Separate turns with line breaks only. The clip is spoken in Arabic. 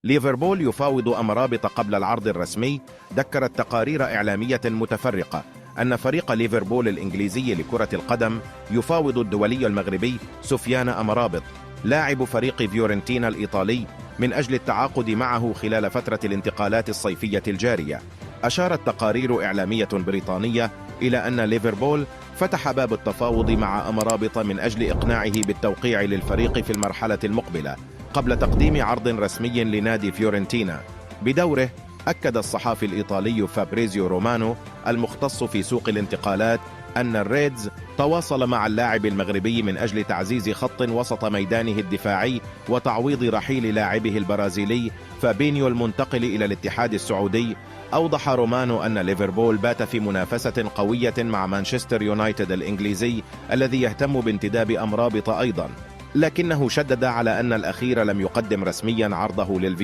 ليفربول يفاوض أمرابط قبل العرض الرسمي. ذكرت تقارير إعلامية متفرقة أن فريق ليفربول الإنجليزي لكرة القدم يفاوض الدولي المغربي سفيان أمرابط لاعب فريق فيورنتينا الإيطالي من أجل التعاقد معه خلال فترة الانتقالات الصيفية الجارية. أشارت تقارير إعلامية بريطانية إلى أن ليفربول فتح باب التفاوض مع أمرابط من أجل إقناعه بالتوقيع للفريق في المرحلة المقبلة قبل تقديم عرض رسمي لنادي فيورنتينا. بدوره أكد الصحافي الإيطالي فابريزيو رومانو المختص في سوق الانتقالات أن الريدز تواصل مع اللاعب المغربي من أجل تعزيز خط وسط ميدانه الدفاعي وتعويض رحيل لاعبه البرازيلي فابينيو المنتقل إلى الاتحاد السعودي. أوضح رومانو أن ليفربول بات في منافسة قوية مع مانشستر يونايتد الإنجليزي الذي يهتم بانتداب أمرابط أيضا، لكنه شدد على أن الأخير لم يقدم رسميا عرضه للفيو